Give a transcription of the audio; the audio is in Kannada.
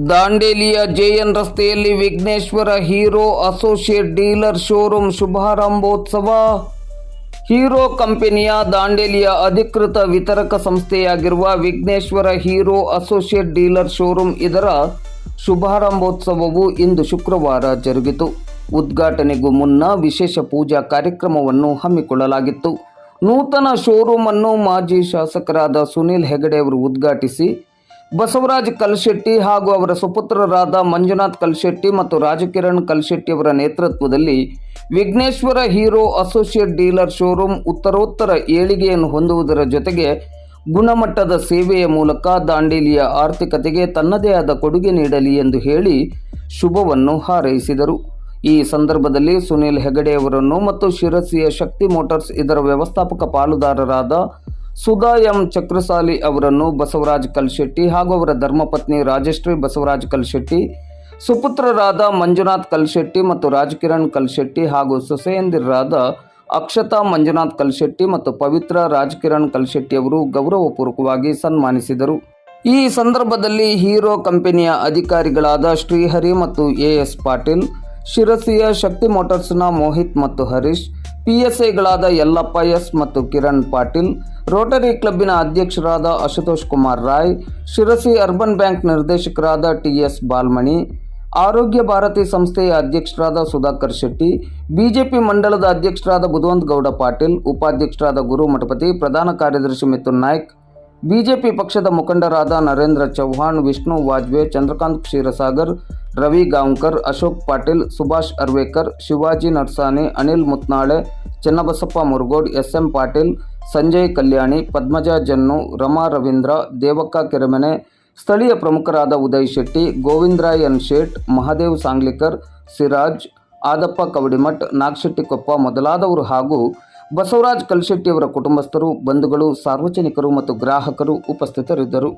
ದಾಂಡೇಲಿಯ ಜೆಎನ್ ರಸ್ತೆಯಲ್ಲಿ Vighneshwara Hero associate dealer showroom ಶುಭಾರಂಭೋತ್ಸವ. ಹೀರೋ ಕಂಪನಿಯ ದಾಂಡೇಲಿಯ ಅಧಿಕೃತ ವಿತರಕ ಸಂಸ್ಥೆಯಾಗಿರುವ Vighneshwara Hero associate dealer showroom ಇದರ ಶುಭಾರಂಭೋತ್ಸವವು ಇಂದು ಶುಕ್ರವಾರ ಜರುಗಿತು. ಉದ್ಘಾಟನೆಗೂ ಮುನ್ನ ವಿಶೇಷ ಪೂಜಾ ಕಾರ್ಯಕ್ರಮವನ್ನು ಹಮ್ಮಿಕೊಳ್ಳಲಾಗಿತ್ತು. ನೂತನ ಶೋರೂಮ್ ಅನ್ನು ಮಾಜಿ ಶಾಸಕರಾದ ಸುನಿಲ್ ಹೆಗಡೆ ಅವರು ಉದ್ಘಾಟಿಸಿ ಬಸವರಾಜ್ ಕಲ್ಶೆಟ್ಟಿ ಹಾಗೂ ಅವರ ಸುಪುತ್ರರಾದ ಮಂಜುನಾಥ್ ಕಲ್ಶೆಟ್ಟಿ ಮತ್ತು ರಾಜಕಿರಣ್ ಕಲ್ಶೆಟ್ಟಿ ಅವರ ನೇತೃತ್ವದಲ್ಲಿ Vighneshwara Hero associate dealer showroom ಉತ್ತರೋತ್ತರ ಏಳಿಗೆಯನ್ನು ಹೊಂದುವುದರ ಜೊತೆಗೆ ಗುಣಮಟ್ಟದ ಸೇವೆಯ ಮೂಲಕ ದಾಂಡೇಲಿಯ ಆರ್ಥಿಕತೆಗೆ ತನ್ನದೇ ಆದ ಕೊಡುಗೆ ನೀಡಲಿ ಎಂದು ಹೇಳಿ ಶುಭವನ್ನು ಹಾರೈಸಿದರು. ಈ ಸಂದರ್ಭದಲ್ಲಿ ಸುನಿಲ್ ಹೆಗಡೆ ಅವರನ್ನು ಮತ್ತು ಶಿರಸಿಯ ಶಕ್ತಿ ಮೋಟಾರ್ಸ್ ಇದರ ವ್ಯವಸ್ಥಾಪಕ ಪಾಲುದಾರರಾದ ಸುಧಾ ಎಂ ಚಕ್ರಸಾಲಿ ಅವರನ್ನು ಬಸವರಾಜ್ ಕಲ್ಶೆಟ್ಟಿ ಹಾಗೂ ಅವರ ಧರ್ಮಪತ್ನಿ ರಾಜಶ್ರೀ ಬಸವರಾಜ್ ಕಲ್ಶೆಟ್ಟಿ, ಸುಪುತ್ರರಾದ ಮಂಜುನಾಥ್ ಕಲ್ಶೆಟ್ಟಿ ಮತ್ತು ರಾಜಕಿರಣ್ ಕಲ್ಶೆಟ್ಟಿ ಹಾಗೂ ಸೊಸೆಯಂದಿರಾದ ಅಕ್ಷತಾ ಮಂಜುನಾಥ್ ಕಲ್ಶೆಟ್ಟಿ ಮತ್ತು ಪವಿತ್ರ ರಾಜಕಿರಣ್ ಕಲ್ಶೆಟ್ಟಿ ಅವರು ಗೌರವಪೂರ್ವಕವಾಗಿ ಸನ್ಮಾನಿಸಿದರು. ಈ ಸಂದರ್ಭದಲ್ಲಿ ಹೀರೋ ಕಂಪನಿಯ ಅಧಿಕಾರಿಗಳಾದ ಶ್ರೀಹರಿ ಮತ್ತು ಎಎಸ್ ಪಾಟೀಲ್, ಶಿರಸಿಯ ಶಕ್ತಿ ಮೋಟಾರ್ಸ್ನ ಮೋಹಿತ್ ಮತ್ತು ಹರೀಶ್, ಪಿಎಸ್ಐಗಳಾದ ಯಲ್ಲಪ್ಪ ಎಸ್ ಮತ್ತು ಕಿರಣ್ ಪಾಟೀಲ್, ರೋಟರಿ ಕ್ಲಬ್ಬಿನ ಅಧ್ಯಕ್ಷರಾದ ಅಶುತೋಷ್ ಕುಮಾರ್ ರಾಯ್, ಶಿರಸಿ ಅರ್ಬನ್ ಬ್ಯಾಂಕ್ ನಿರ್ದೇಶಕರಾದ ಟಿಎಸ್ ಬಾಲ್ಮಣಿ, ಆರೋಗ್ಯ ಭಾರತಿ ಸಂಸ್ಥೆಯ ಅಧ್ಯಕ್ಷರಾದ ಸುಧಾಕರ್ ಶೆಟ್ಟಿ, ಬಿಜೆಪಿ ಮಂಡಲದ ಅಧ್ಯಕ್ಷರಾದ ಬುಧವಂತ್ ಗೌಡ ಪಾಟೀಲ್, ಉಪಾಧ್ಯಕ್ಷರಾದ ಗುರು ಮಠಪತಿ, ಪ್ರಧಾನ ಕಾರ್ಯದರ್ಶಿ ಮಿಥುನ್ ನಾಯ್ಕ್, ಬಿಜೆಪಿ ಪಕ್ಷದ ಮುಖಂಡರಾದ ನರೇಂದ್ರ ಚೌಹಾಣ್, ವಿಷ್ಣು ವಾಜ್ವೆ, ಚಂದ್ರಕಾಂತ್ ಕ್ಷೀರಸಾಗರ್, ರವಿ ಗಾಂವ್ಕರ್, ಅಶೋಕ್ ಪಾಟೀಲ್, ಸುಭಾಷ್ ಅರ್ವೇಕರ್, ಶಿವಾಜಿ ನರ್ಸಾನಿ, ಅನಿಲ್ ಮುತ್ನಾಳೆ, ಚೆನ್ನಬಸಪ್ಪ ಮುರುಗೋಡ್, ಎಸ್ಎಂ ಪಾಟೀಲ್, ಸಂಜಯ್ ಕಲ್ಯಾಣಿ, ಪದ್ಮಜಾ ಜನ್ನು, ರಮಾ ರವೀಂದ್ರ, ದೇವಕ್ಕ ಕೆರೆಮನೆ, ಸ್ಥಳೀಯ ಪ್ರಮುಖರಾದ ಉದಯ್ ಶೆಟ್ಟಿ, ಗೋವಿಂದರಾಯ್ ಎನ್ ಶೇಟ್, ಮಹಾದೇವ್ ಸಾಂಗ್ಲಿಕರ್, ಸಿರಾಜ್, ಆದಪ್ಪ ಕವಡಿಮಠ್, ನಾಗಶೆಟ್ಟಿಕೊಪ್ಪ ಮೊದಲಾದವರು ಹಾಗೂ ಬಸವರಾಜ್ ಕಲ್ಶೆಟ್ಟಿ ಅವರ ಕುಟುಂಬಸ್ಥರು, ಬಂಧುಗಳು, ಸಾರ್ವಜನಿಕರು ಮತ್ತು ಗ್ರಾಹಕರು ಉಪಸ್ಥಿತರಿದ್ದರು.